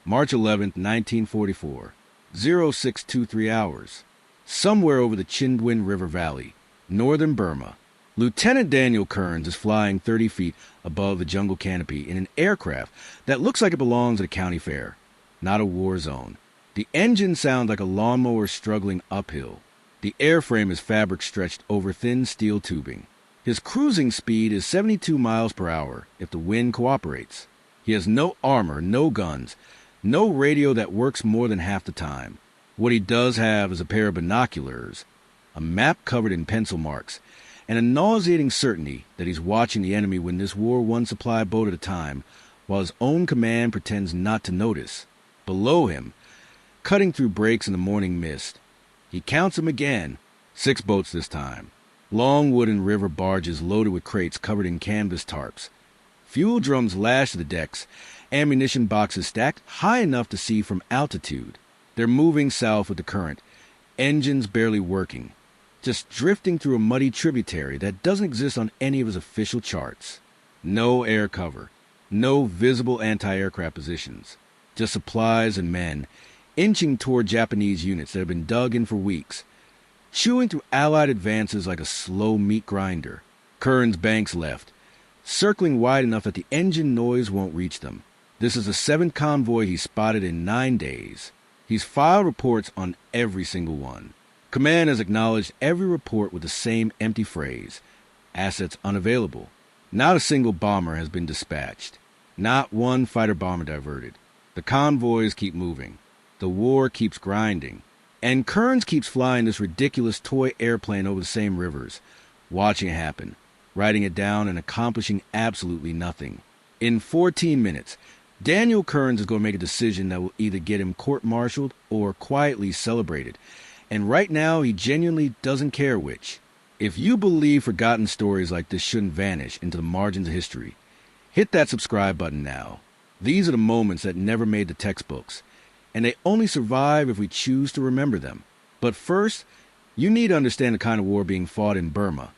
March 11th, 1944, 0623 hours. Somewhere over the Chindwin River Valley, northern Burma, Lieutenant Daniel Kerns is flying 30 feet above the jungle canopy in an aircraft that looks like it belongs at a county fair, not a war zone. The engine sounds like a lawnmower struggling uphill. The airframe is fabric stretched over thin steel tubing. His cruising speed is 72 miles per hour if the wind cooperates. He has no armor, no guns, no radio that works more than half the time. What he does have is a pair of binoculars, a map covered in pencil marks, and a nauseating certainty that he's watching the enemy win this war one supply boat at a time, while his own command pretends not to notice. Below him, cutting through breaks in the morning mist, he counts them again. 6 boats this time. Long wooden river barges loaded with crates covered in canvas tarps. Fuel drums lashed to the decks, ammunition boxes stacked high enough to see from altitude. They're moving south with the current, engines barely working, just drifting through a muddy tributary that doesn't exist on any of his official charts. No air cover, no visible anti-aircraft positions, just supplies and men inching toward Japanese units that have been dug in for weeks, chewing through Allied advances like a slow meat grinder. Kerns banks left, circling wide enough that the engine noise won't reach them. This is the 7th convoy he's spotted in 9 days. He's filed reports on every single one. Command has acknowledged every report with the same empty phrase, assets unavailable. Not a single bomber has been dispatched. Not one fighter-bomber diverted. The convoys keep moving. The war keeps grinding. And Kerns keeps flying this ridiculous toy airplane over the same rivers, watching it happen, writing it down and accomplishing absolutely nothing. In 14 minutes, Daniel Kerns is going to make a decision that will either get him court-martialed or quietly celebrated. And right now, he genuinely doesn't care which. If you believe forgotten stories like this shouldn't vanish into the margins of history, hit that subscribe button now. These are the moments that never made the textbooks, and they only survive if we choose to remember them. But first, you need to understand the kind of war being fought in Burma,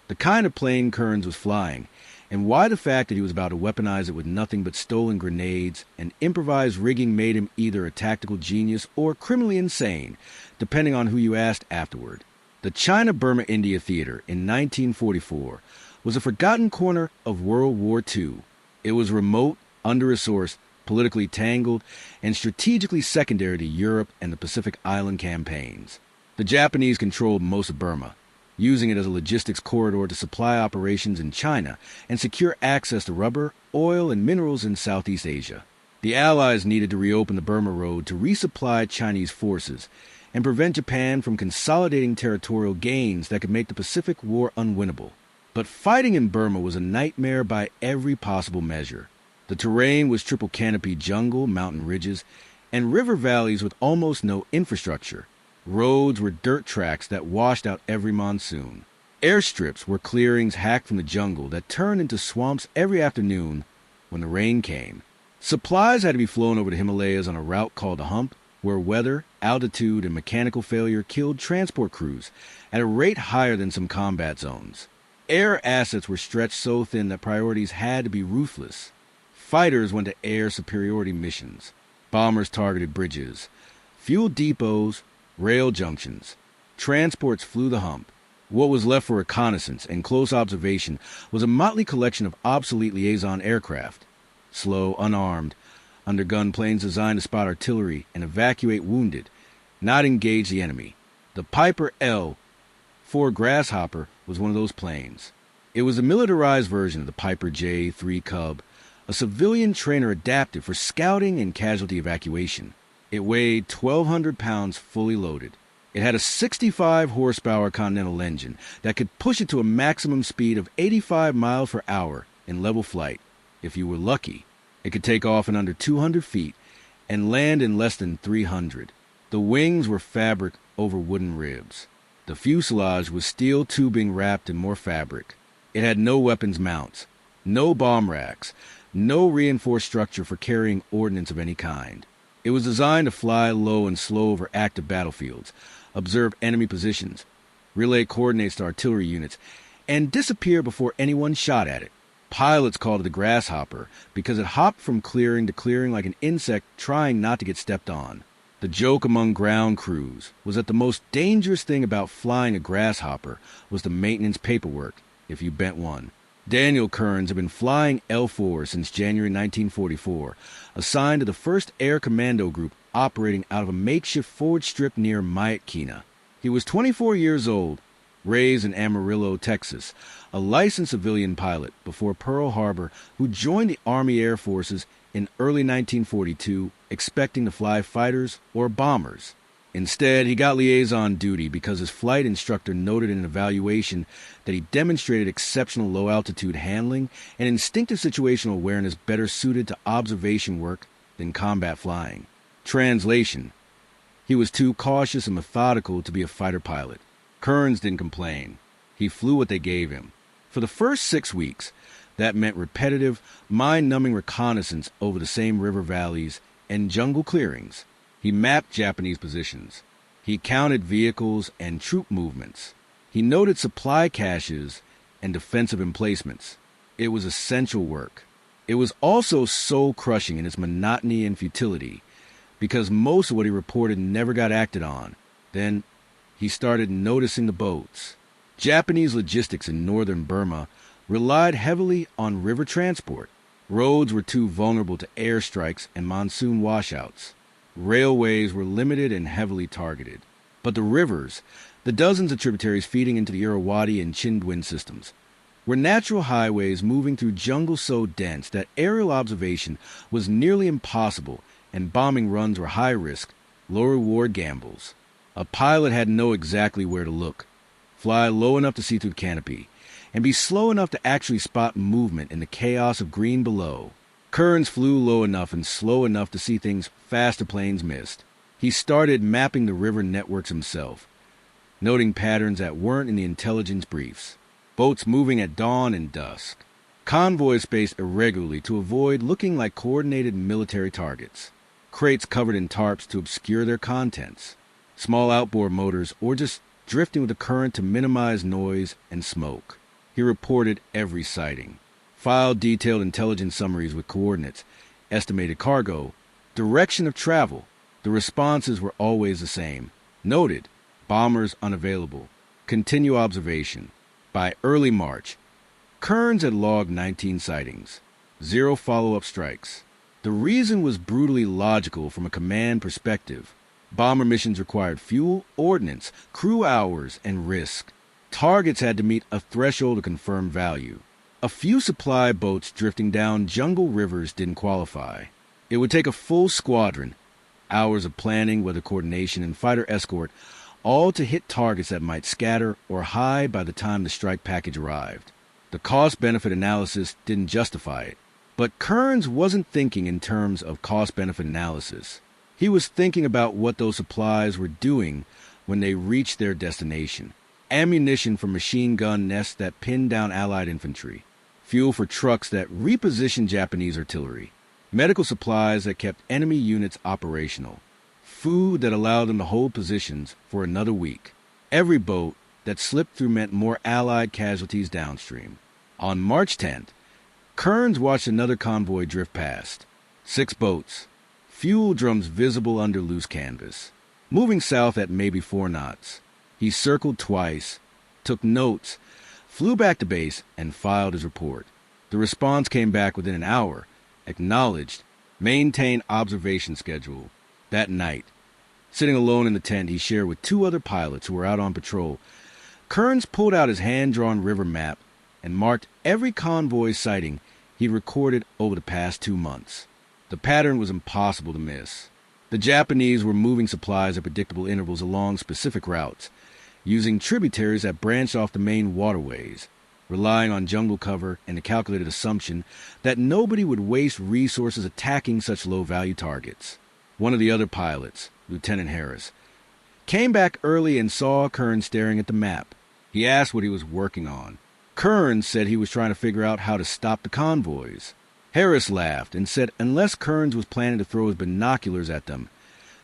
the kind of plane Kerns was flying, and why the fact that he was about to weaponize it with nothing but stolen grenades and improvised rigging made him either a tactical genius or criminally insane, depending on who you asked afterward. The China-Burma-India Theater in 1944 was a forgotten corner of World War II. It was remote, under-resourced, politically tangled, and strategically secondary to Europe and the Pacific Island campaigns. The Japanese controlled most of Burma, using it as a logistics corridor to supply operations in China and secure access to rubber, oil, and minerals in Southeast Asia. The Allies needed to reopen the Burma Road to resupply Chinese forces and prevent Japan from consolidating territorial gains that could make the Pacific War unwinnable. But fighting in Burma was a nightmare by every possible measure. The terrain was triple canopy jungle, mountain ridges, and river valleys with almost no infrastructure. Roads were dirt tracks that washed out every monsoon. Airstrips were clearings hacked from the jungle that turned into swamps every afternoon when the rain came. Supplies had to be flown over the Himalayas on a route called the Hump, where weather, altitude, and mechanical failure killed transport crews at a rate higher than some combat zones. Air assets were stretched so thin that priorities had to be ruthless. Fighters went to air superiority missions. Bombers targeted bridges, fuel depots, rail junctions. Transports flew the Hump. What was left for reconnaissance and close observation was a motley collection of obsolete liaison aircraft. Slow, unarmed, undergun planes designed to spot artillery and evacuate wounded, not engage the enemy. The Piper L-4 Grasshopper was one of those planes. It was a militarized version of the Piper J-3 Cub, a civilian trainer adapted for scouting and casualty evacuation. It weighed 1,200 pounds fully loaded. It had a 65-horsepower Continental engine that could push it to a maximum speed of 85 miles per hour in level flight. If you were lucky, it could take off in under 200 feet and land in less than 300. The wings were fabric over wooden ribs. The fuselage was steel tubing wrapped in more fabric. It had no weapons mounts, no bomb racks, no reinforced structure for carrying ordnance of any kind. It was designed to fly low and slow over active battlefields, observe enemy positions, relay coordinates to artillery units, and disappear before anyone shot at it. Pilots called it the Grasshopper because it hopped from clearing to clearing like an insect trying not to get stepped on. The joke among ground crews was that the most dangerous thing about flying a Grasshopper was the maintenance paperwork, if you bent one. Daniel Kerns had been flying L-4 since January 1944, assigned to the 1st Air Commando Group operating out of a makeshift forward strip near Myatkina. He was 24 years old, raised in Amarillo, Texas, a licensed civilian pilot before Pearl Harbor who joined the Army Air Forces in early 1942 expecting to fly fighters or bombers. Instead, he got liaison duty because his flight instructor noted in an evaluation that he demonstrated exceptional low-altitude handling and instinctive situational awareness better suited to observation work than combat flying. Translation: he was too cautious and methodical to be a fighter pilot. Kerns didn't complain. He flew what they gave him. For the first 6 weeks, that meant repetitive, mind-numbing reconnaissance over the same river valleys and jungle clearings. He mapped Japanese positions. He counted vehicles and troop movements. He noted supply caches and defensive emplacements. It was essential work. It was also soul-crushing in its monotony and futility, because most of what he reported never got acted on. Then he started noticing the boats. Japanese logistics in northern Burma relied heavily on river transport. Roads were too vulnerable to airstrikes and monsoon washouts. Railways were limited and heavily targeted. But the rivers, the dozens of tributaries feeding into the Irrawaddy and Chindwin systems, were natural highways moving through jungle so dense that aerial observation was nearly impossible and bombing runs were high-risk, low-reward gambles. A pilot had to know exactly where to look, fly low enough to see through the canopy, and be slow enough to actually spot movement in the chaos of green below. Kerns flew low enough and slow enough to see things faster planes missed. He started mapping the river networks himself, noting patterns that weren't in the intelligence briefs. Boats moving at dawn and dusk. Convoys spaced irregularly to avoid looking like coordinated military targets. Crates covered in tarps to obscure their contents. Small outboard motors or just drifting with the current to minimize noise and smoke. He reported every sighting. Filed detailed intelligence summaries with coordinates, estimated cargo, direction of travel. The responses were always the same. Noted, bombers unavailable. Continue observation. By early March, Kerns had logged 19 sightings, 0 follow-up strikes. The reason was brutally logical from a command perspective. Bomber missions required fuel, ordnance, crew hours, and risk. Targets had to meet a threshold of confirmed value. A few supply boats drifting down jungle rivers didn't qualify. It would take a full squadron, hours of planning, weather coordination, and fighter escort, all to hit targets that might scatter or hide by the time the strike package arrived. The cost-benefit analysis didn't justify it. But Kerns wasn't thinking in terms of cost-benefit analysis. He was thinking about what those supplies were doing when they reached their destination. Ammunition for machine gun nests that pinned down Allied infantry. Fuel for trucks that repositioned Japanese artillery. Medical supplies that kept enemy units operational. Food that allowed them to hold positions for another week. Every boat that slipped through meant more Allied casualties downstream. On March 10th, Kerns watched another convoy drift past. 6 boats. Fuel drums visible under loose canvas. Moving south at maybe 4 knots. He circled twice, took notes, flew back to base, and filed his report. The response came back within an hour. Acknowledged. Maintain observation schedule. That night, sitting alone in the tent he shared with 2 other pilots who were out on patrol, Kerns pulled out his hand-drawn river map and marked every convoy sighting he'd recorded over the past 2 months. The pattern was impossible to miss. The Japanese were moving supplies at predictable intervals along specific routes, using tributaries that branched off the main waterways, relying on jungle cover and the calculated assumption that nobody would waste resources attacking such low-value targets. One of the other pilots, Lieutenant Harris, came back early and saw Kerns staring at the map. He asked what he was working on. Kerns said he was trying to figure out how to stop the convoys. Harris laughed and said unless Kerns was planning to throw his binoculars at them,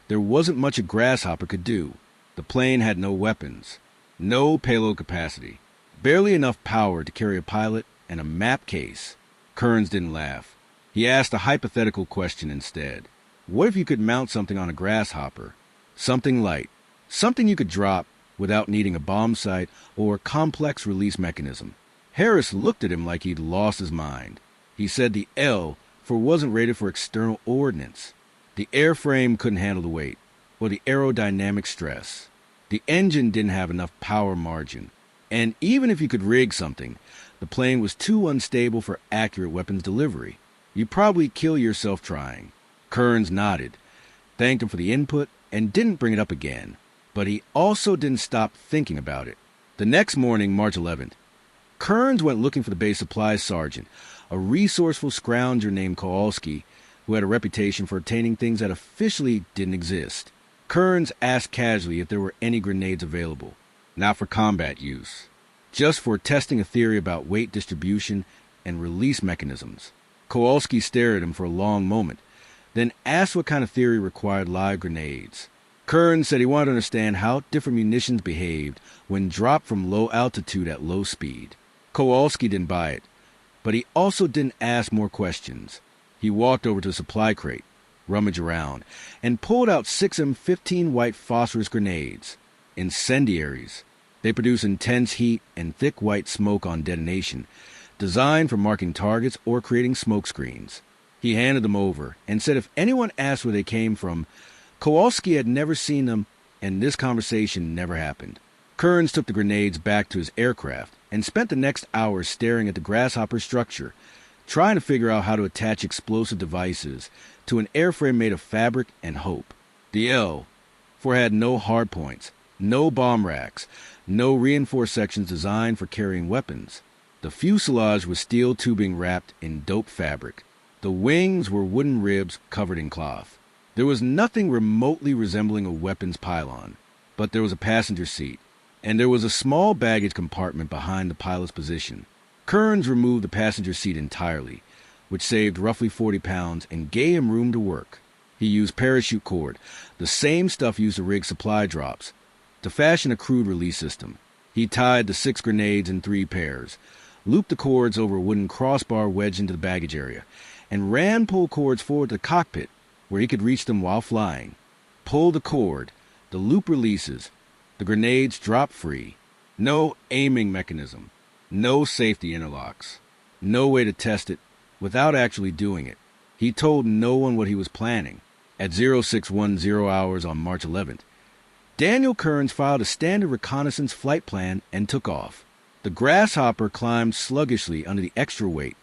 there wasn't much a Grasshopper could do. The plane had no weapons, no payload capacity, barely enough power to carry a pilot and a map case. Kerns didn't laugh. He asked a hypothetical question instead. What if you could mount something on a grasshopper? Something light. Something you could drop without needing a bomb sight or complex release mechanism. Harris looked at him like he'd lost his mind. He said the L-4 wasn't rated for external ordnance. The airframe couldn't handle the weight or the aerodynamic stress. The engine didn't have enough power margin. And even if you could rig something, the plane was too unstable for accurate weapons delivery. You'd probably kill yourself trying. Kerns nodded, thanked him for the input, and didn't bring it up again. But he also didn't stop thinking about it. The next morning, March 11th, Kerns went looking for the base supplies sergeant, a resourceful scrounger named Kowalski, who had a reputation for obtaining things that officially didn't exist. Kerns asked casually if there were any grenades available, not for combat use, just for testing a theory about weight distribution and release mechanisms. Kowalski stared at him for a long moment, then asked what kind of theory required live grenades. Kerns said he wanted to understand how different munitions behaved when dropped from low altitude at low speed. Kowalski didn't buy it, but he also didn't ask more questions. He walked over to the supply crate, rummaged around, and pulled out 6 M15 white phosphorus grenades. Incendiaries. They produce intense heat and thick white smoke on detonation, designed for marking targets or creating smoke screens. He handed them over and said if anyone asked where they came from, Kowalski had never seen them, and this conversation never happened. Kerns took the grenades back to his aircraft and spent the next hour staring at the Grasshopper structure, trying to figure out how to attach explosive devices to an airframe made of fabric and hope. The L-4 had no hardpoints, no bomb racks, no reinforced sections designed for carrying weapons. The fuselage was steel tubing wrapped in dope fabric. The wings were wooden ribs covered in cloth. There was nothing remotely resembling a weapons pylon, but there was a passenger seat, and there was a small baggage compartment behind the pilot's position. Kerns removed the passenger seat entirely, which saved roughly 40 pounds and gave him room to work. He used parachute cord, the same stuff used to rig supply drops, to fashion a crude release system. He tied the 6 grenades in 3 pairs, looped the cords over a wooden crossbar wedged into the baggage area, and ran pull cords forward to the cockpit, where he could reach them while flying. Pull the cord, the loop releases, the grenades drop free. No aiming mechanism, no safety interlocks, no way to test it without actually doing it. He told no one what he was planning. At 0610 hours on March 11th, Daniel Kerns filed a standard reconnaissance flight plan and took off. The Grasshopper climbed sluggishly under the extra weight,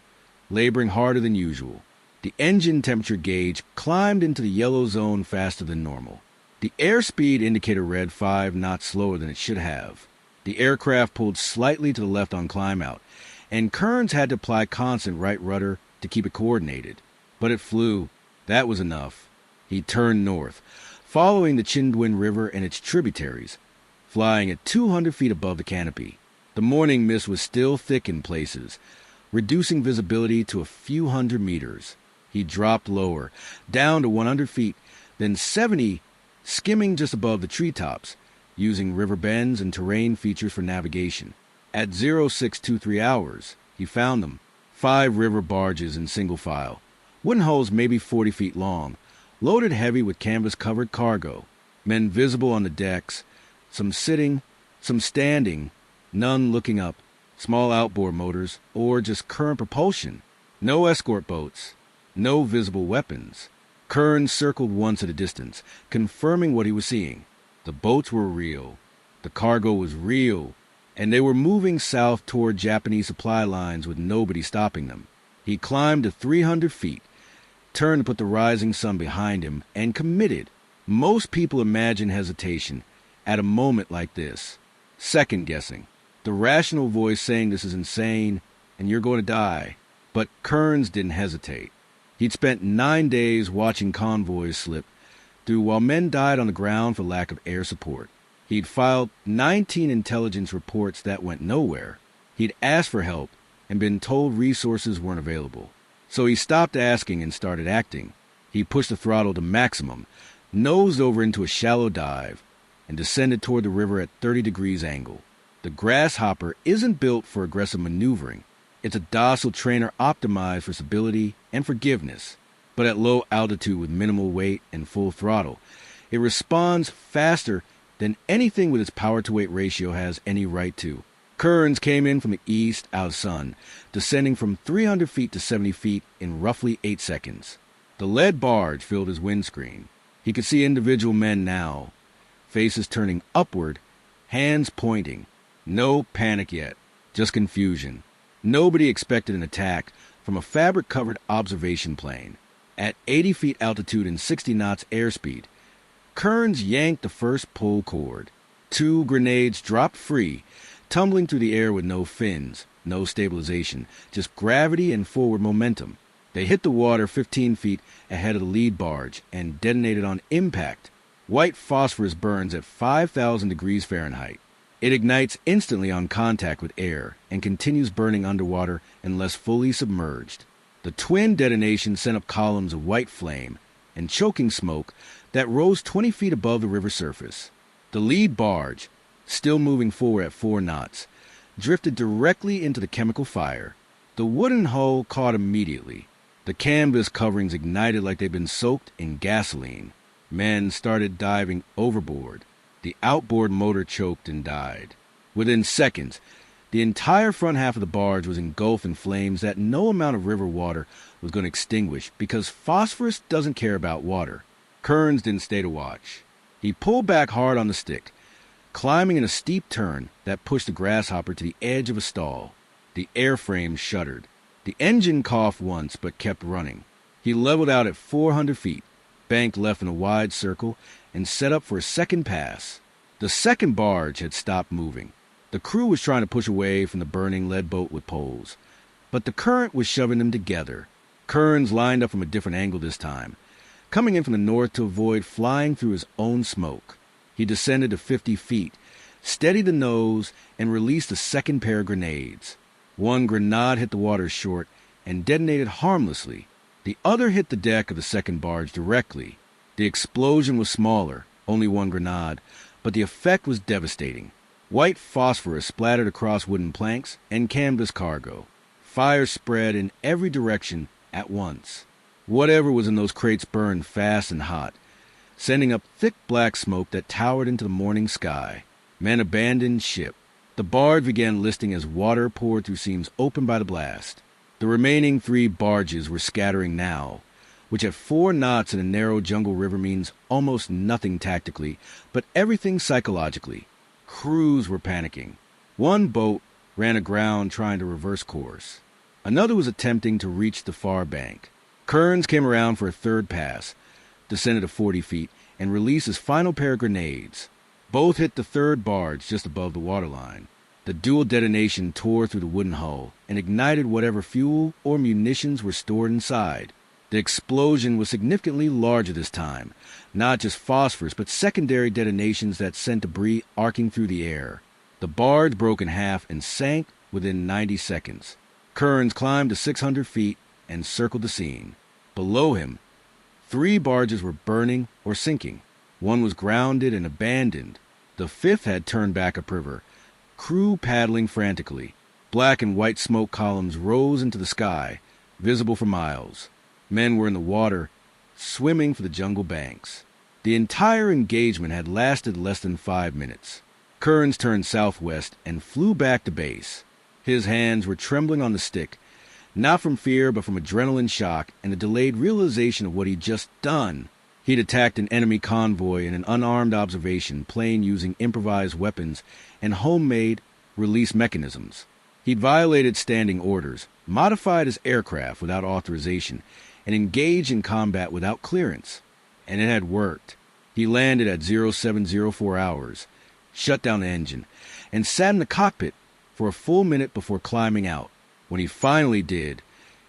laboring harder than usual. The engine temperature gauge climbed into the yellow zone faster than normal. The airspeed indicator read 5 knots slower than it should have. The aircraft pulled slightly to the left on climb out, and Kerns had to apply constant right rudder to keep it coordinated. But it flew. That was enough. He turned north, following the Chindwin River and its tributaries, flying at 200 feet above the canopy. The morning mist was still thick in places, reducing visibility to a few hundred meters. He dropped lower, down to 100 feet, then 70, skimming just above the treetops, using river bends and terrain features for navigation. At 0623 hours, he found them. 5 river barges in single file, wooden hulls maybe 40 feet long, loaded heavy with canvas-covered cargo. Men visible on the decks, some sitting, some standing, none looking up, small outboard motors, or just current propulsion. No escort boats, no visible weapons. Kerns circled once at a distance, confirming what he was seeing. The boats were real. The cargo was real, and they were moving south toward Japanese supply lines with nobody stopping them. He climbed to 300 feet, turned to put the rising sun behind him, and committed. Most people imagine hesitation at a moment like this. Second-guessing. The rational voice saying this is insane and you're going to die. But Kerns didn't hesitate. He'd spent 9 days watching convoys slip through while men died on the ground for lack of air support. He'd filed 19 intelligence reports that went nowhere. He'd asked for help and been told resources weren't available. So he stopped asking and started acting. He pushed the throttle to maximum, nosed over into a shallow dive, and descended toward the river at 30 degrees angle. The Grasshopper isn't built for aggressive maneuvering. It's a docile trainer optimized for stability and forgiveness, but at low altitude with minimal weight and full throttle, it responds faster than anything with its power-to-weight ratio has any right to. Kerns came in from the east out of sun, descending from 300 feet to 70 feet in roughly 8 seconds. The lead barge filled his windscreen. He could see individual men now, faces turning upward, hands pointing. No panic yet, just confusion. Nobody expected an attack from a fabric-covered observation plane. At 80 feet altitude and 60 knots airspeed, Kerns yanked the first pull cord. 2 grenades dropped free, tumbling through the air with no fins, no stabilization, just gravity and forward momentum. They hit the water 15 feet ahead of the lead barge and detonated on impact. White phosphorus burns at 5,000 degrees Fahrenheit. It ignites instantly on contact with air and continues burning underwater unless fully submerged. The twin detonations sent up columns of white flame and choking smoke that rose 20 feet above the river surface. The lead barge, still moving forward at 4 knots, drifted directly into the chemical fire. The wooden hull caught immediately. The canvas coverings ignited like they'd been soaked in gasoline. Men started diving overboard. The outboard motor choked and died. Within seconds, the entire front half of the barge was engulfed in flames that no amount of river water was going to extinguish because phosphorus doesn't care about water. Kerns didn't stay to watch. He pulled back hard on the stick, climbing in a steep turn that pushed the Grasshopper to the edge of a stall. The airframe shuddered. The engine coughed once but kept running. He leveled out at 400 feet, banked left in a wide circle, and set up for a second pass. The second barge had stopped moving. The crew was trying to push away from the burning lead boat with poles, but the current was shoving them together. Kerns lined up from a different angle this time, coming in from the north to avoid flying through his own smoke. He descended to 50 feet, steadied the nose, and released a second pair of grenades. One grenade hit the water short and detonated harmlessly. The other hit the deck of the second barge directly. The explosion was smaller, only 1 grenade, but the effect was devastating. White phosphorus splattered across wooden planks and canvas cargo. Fire spread in every direction at once. Whatever was in those crates burned fast and hot, sending up thick black smoke that towered into the morning sky. Men abandoned ship. The barge began listing as water poured through seams opened by the blast. The remaining 3 barges were scattering now, which at 4 knots in a narrow jungle river means almost nothing tactically, but everything psychologically. Crews were panicking. One boat ran aground trying to reverse course. Another was attempting to reach the far bank. Kerns came around for a third pass, descended to 40 feet, and released his final pair of grenades. Both hit the third barge just above the waterline. The dual detonation tore through the wooden hull and ignited whatever fuel or munitions were stored inside. The explosion was significantly larger this time, not just phosphorus, but secondary detonations that sent debris arcing through the air. The barge broke in half and sank within 90 seconds. Kerns climbed to 600 feet and circled the scene. Below him, 3 barges were burning or sinking. One was grounded and abandoned. The 5th had turned back upriver, crew paddling frantically. Black and white smoke columns rose into the sky, visible for miles. Men were in the water, swimming for the jungle banks. The entire engagement had lasted less than 5 minutes. Kerns turned southwest and flew back to base. His hands were trembling on the stick, not from fear but from adrenaline shock and the delayed realization of what he'd just done. He'd attacked an enemy convoy in an unarmed observation plane using improvised weapons and homemade release mechanisms. He'd violated standing orders, modified his aircraft without authorization, and engaged in combat without clearance. And it had worked. He landed at 0704 hours, shut down the engine, and sat in the cockpit for a full minute before climbing out. When he finally did,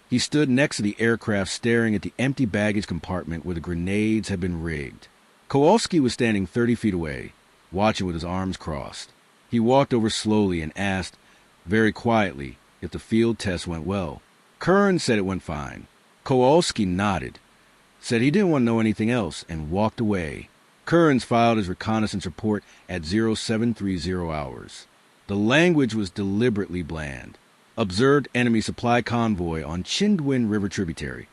he stood next to the aircraft staring at the empty baggage compartment where the grenades had been rigged. Kowalski was standing 30 feet away, watching with his arms crossed. He walked over slowly and asked, very quietly, if the field test went well. Kerns said it went fine. Kowalski nodded, said he didn't want to know anything else, and walked away. Kerns filed his reconnaissance report at 0730 hours. The language was deliberately bland. Observed enemy supply convoy on Chindwin River tributary.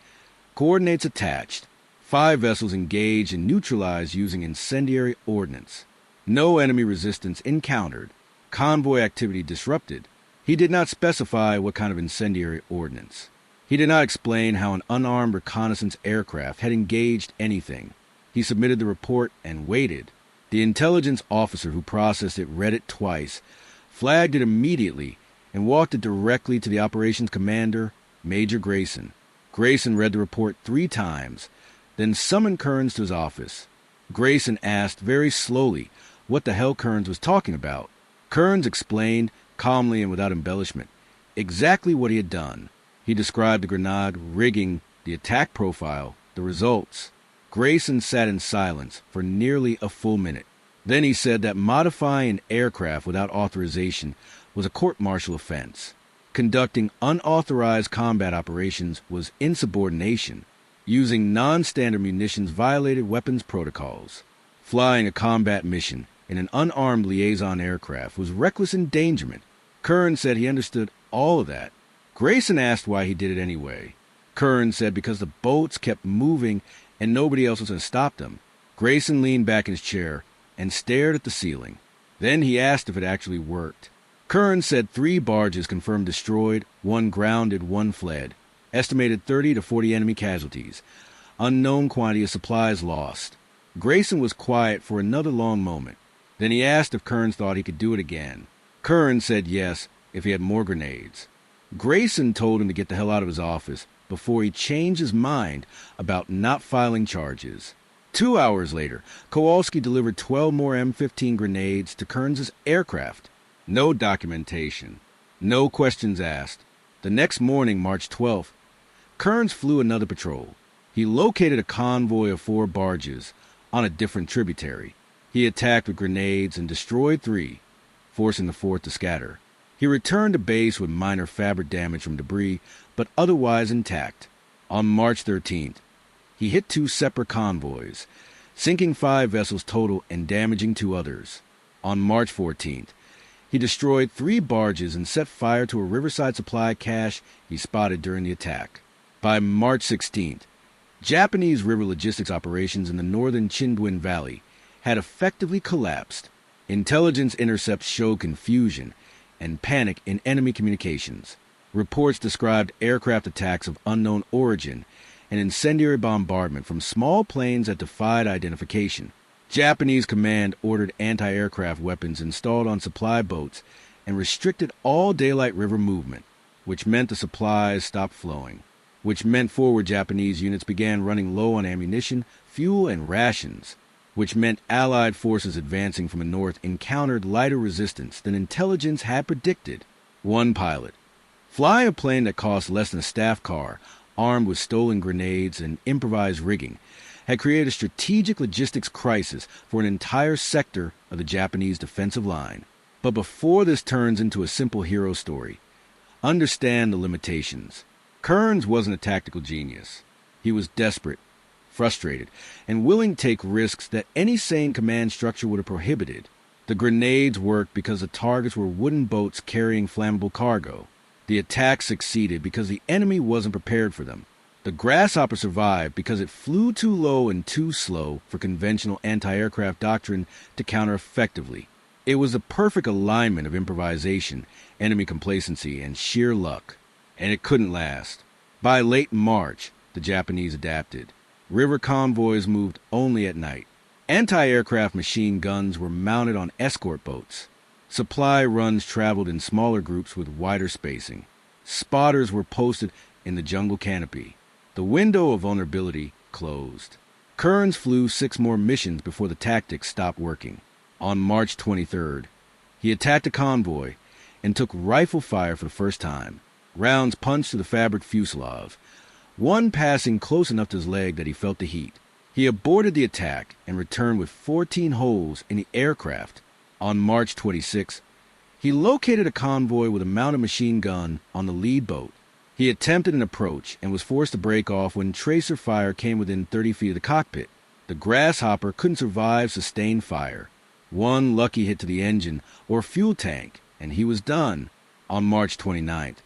Coordinates attached. 5 vessels engaged and neutralized using incendiary ordnance. No enemy resistance encountered. Convoy activity disrupted. He did not specify what kind of incendiary ordnance. He did not explain how an unarmed reconnaissance aircraft had engaged anything. He submitted the report and waited. The intelligence officer who processed it read it twice, flagged it immediately, and walked it directly to the operations commander, Major Grayson. Grayson read the report 3 times, then summoned Kerns to his office. Grayson asked very slowly what the hell Kerns was talking about. Kerns explained, calmly and without embellishment, exactly what he had done. He described the grenade rigging, the attack profile, the results. Grayson sat in silence for nearly a full minute. Then he said that modifying an aircraft without authorization was a court-martial offense. Conducting unauthorized combat operations was insubordination. Using non-standard munitions violated weapons protocols. Flying a combat mission in an unarmed liaison aircraft was reckless endangerment. Kerns said he understood all of that. Grayson asked why he did it anyway. Kerns said because the boats kept moving and nobody else was going to stop them. Grayson leaned back in his chair and stared at the ceiling. Then he asked if it actually worked. Kerns said 3 barges confirmed destroyed, 1 grounded, 1 fled. Estimated 30 to 40 enemy casualties. Unknown quantity of supplies lost. Grayson was quiet for another long moment. Then he asked if Kerns thought he could do it again. Kerns said yes, if he had more grenades. Grayson told him to get the hell out of his office before he changed his mind about not filing charges. 2 hours later, Kowalski delivered 12 more M15 grenades to Kerns' aircraft. No documentation. No questions asked. The next morning, March 12th, Kerns flew another patrol. He located a convoy of 4 barges on a different tributary. He attacked with grenades and destroyed 3, forcing the 4th to scatter. He returned to base with minor fabric damage from debris, but otherwise intact. On March 13th, he hit 2 separate convoys, sinking 5 vessels total and damaging 2 others. On March 14th, he destroyed 3 barges and set fire to a riverside supply cache he spotted during the attack. By March 16th, Japanese river logistics operations in the northern Chindwin Valley had effectively collapsed. Intelligence intercepts showed confusion and panic in enemy communications. Reports described aircraft attacks of unknown origin and incendiary bombardment from small planes that defied identification. Japanese command ordered anti-aircraft weapons installed on supply boats and restricted all daylight river movement, which meant the supplies stopped flowing, which meant forward Japanese units began running low on ammunition, fuel, and rations, which meant Allied forces advancing from the north encountered lighter resistance than intelligence had predicted. One pilot, flying a plane that cost less than a staff car, armed with stolen grenades and improvised rigging, had created a strategic logistics crisis for an entire sector of the Japanese defensive line. But before this turns into a simple hero story, understand the limitations. Kerns wasn't a tactical genius. He was desperate, frustrated, and willing to take risks that any sane command structure would have prohibited. The grenades worked because the targets were wooden boats carrying flammable cargo. The attack succeeded because the enemy wasn't prepared for them. The Grasshopper survived because it flew too low and too slow for conventional anti-aircraft doctrine to counter effectively. It was the perfect alignment of improvisation, enemy complacency, and sheer luck. And it couldn't last. By late March, the Japanese adapted. River convoys moved only at night. Anti-aircraft machine guns were mounted on escort boats. Supply runs traveled in smaller groups with wider spacing. Spotters were posted in the jungle canopy. The window of vulnerability closed. Kerns flew 6 more missions before the tactics stopped working. On March 23rd, he attacked a convoy and took rifle fire for the first time. Rounds punched through the fabric fuselage, one passing close enough to his leg that he felt the heat. He aborted the attack and returned with 14 holes in the aircraft. On March 26th, he located a convoy with a mounted machine gun on the lead boat. He attempted an approach and was forced to break off when tracer fire came within 30 feet of the cockpit. The Grasshopper couldn't survive sustained fire. One lucky hit to the engine or fuel tank, and he was done. On March 29th,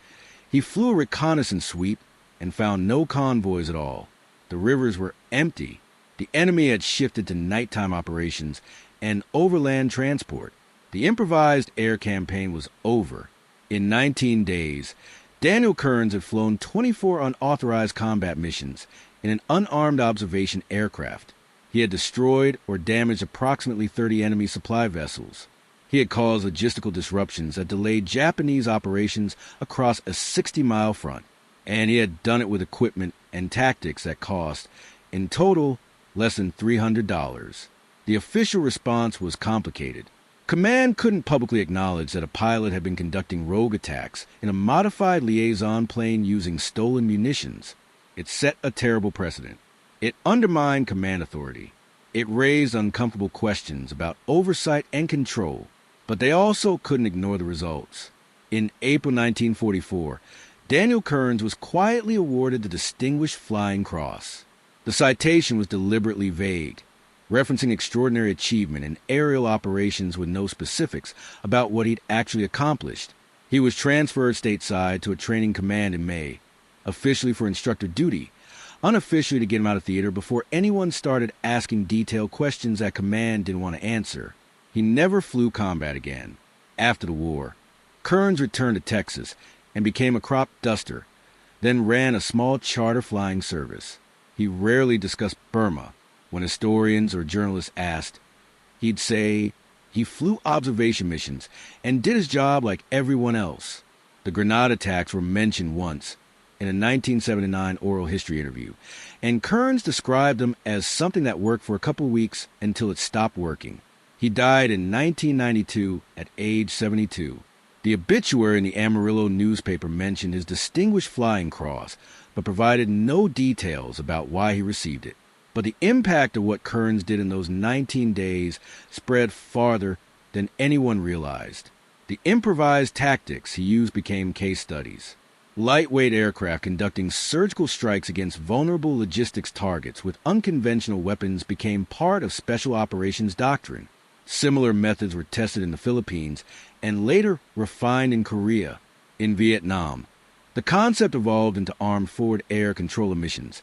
He flew a reconnaissance sweep and found no convoys at all. The rivers were empty. The enemy had shifted to nighttime operations and overland transport. The improvised air campaign was over. In 19 days, Daniel Kerns had flown 24 unauthorized combat missions in an unarmed observation aircraft. He had destroyed or damaged approximately 30 enemy supply vessels. He had caused logistical disruptions that delayed Japanese operations across a 60-mile front, and he had done it with equipment and tactics that cost, in total, less than $300. The official response was complicated. Command couldn't publicly acknowledge that a pilot had been conducting rogue attacks in a modified liaison plane using stolen munitions. It set a terrible precedent. It undermined command authority. It raised uncomfortable questions about oversight and control, but they also couldn't ignore the results. In April 1944, Daniel Kerns was quietly awarded the Distinguished Flying Cross. The citation was deliberately vague, referencing extraordinary achievement in aerial operations with no specifics about what he'd actually accomplished. He was transferred stateside to a training command in May, officially for instructor duty, unofficially to get him out of theater before anyone started asking detailed questions that command didn't want to answer. He never flew combat again. After the war, Kerns returned to Texas and became a crop duster, then ran a small charter flying service. He rarely discussed Burma. When historians or journalists asked, he'd say he flew observation missions and did his job like everyone else. The Grenada attacks were mentioned once in a 1979 oral history interview, and Kerns described them as something that worked for a couple weeks until it stopped working. He died in 1992 at age 72. The obituary in the Amarillo newspaper mentioned his Distinguished Flying Cross, but provided no details about why he received it. But the impact of what Kerns did in those 19 days spread farther than anyone realized. The improvised tactics he used became case studies. Lightweight aircraft conducting surgical strikes against vulnerable logistics targets with unconventional weapons became part of special operations doctrine. Similar methods were tested in the Philippines and later refined in Korea. In Vietnam, the concept evolved into armed forward air controller missions,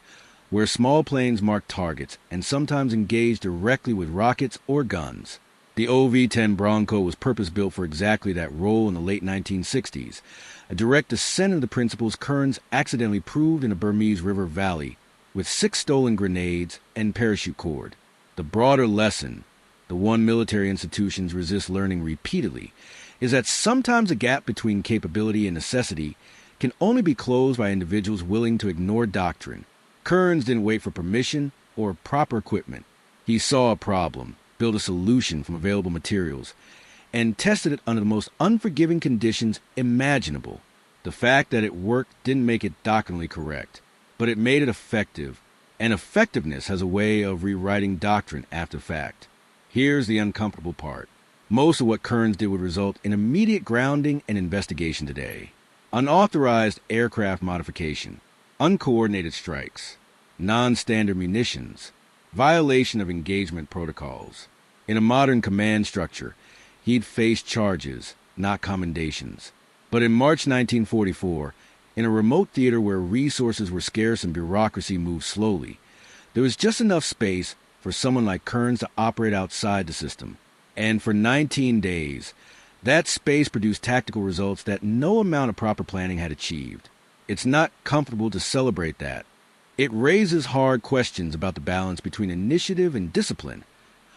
where small planes marked targets and sometimes engaged directly with rockets or guns. The OV-10 Bronco was purpose-built for exactly that role in the late 1960s, a direct descent of the principles Kerns accidentally proved in a Burmese river valley with 6 stolen grenades and parachute cord. The broader lesson, the one military institutions resist learning repeatedly, is that sometimes the gap between capability and necessity can only be closed by individuals willing to ignore doctrine. Kerns didn't wait for permission or proper equipment. He saw a problem, built a solution from available materials, and tested it under the most unforgiving conditions imaginable. The fact that it worked didn't make it doctrinally correct, but it made it effective, and effectiveness has a way of rewriting doctrine after fact. Here's the uncomfortable part. Most of what Kerns did would result in immediate grounding and investigation today. Unauthorized aircraft modification, uncoordinated strikes, non-standard munitions, violation of engagement protocols. In a modern command structure, he'd face charges, not commendations. But in March 1944, in a remote theater where resources were scarce and bureaucracy moved slowly, there was just enough space for someone like Kerns to operate outside the system. And for 19 days, that space produced tactical results that no amount of proper planning had achieved. It's not comfortable to celebrate that. It raises hard questions about the balance between initiative and discipline,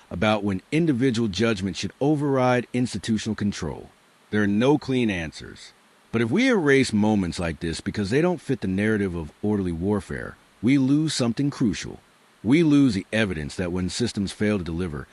about when individual judgment should override institutional control. There are no clean answers. But if we erase moments like this because they don't fit the narrative of orderly warfare, we lose something crucial. We lose the evidence that when systems fail to deliver,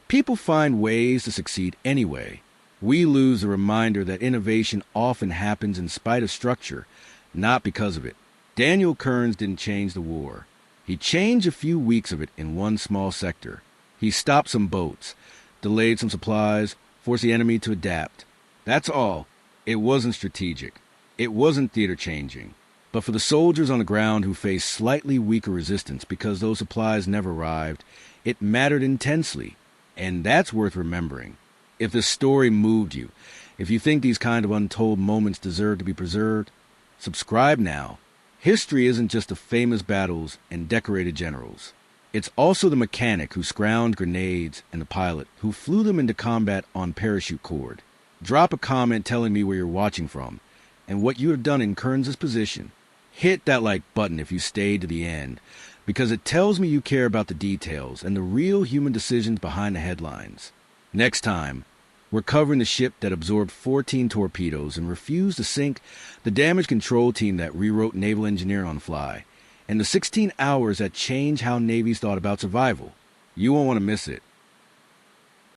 people find ways to succeed anyway. We lose the reminder that innovation often happens in spite of structure, not because of it. Daniel Kerns didn't change the war. He changed a few weeks of it in one small sector. He stopped some boats, delayed some supplies, forced the enemy to adapt. That's all. It wasn't strategic. It wasn't theater-changing. But for the soldiers on the ground who faced slightly weaker resistance because those supplies never arrived, it mattered intensely. And that's worth remembering. If this story moved you, if you think these kind of untold moments deserve to be preserved, Subscribe now. History isn't just the famous battles and decorated generals. It's also the mechanic who scrounged grenades and the pilot who flew them into combat on parachute cord. Drop a comment telling me where you're watching from and what you have done in Kerns' position. Hit that like button if you stayed to the end, because it tells me you care about the details and the real human decisions behind the headlines. Next time, we're covering the ship that absorbed 14 torpedoes and refused to sink, the damage control team that rewrote naval engineering on the fly, and the 16 hours that changed how navies thought about survival. You won't want to miss it.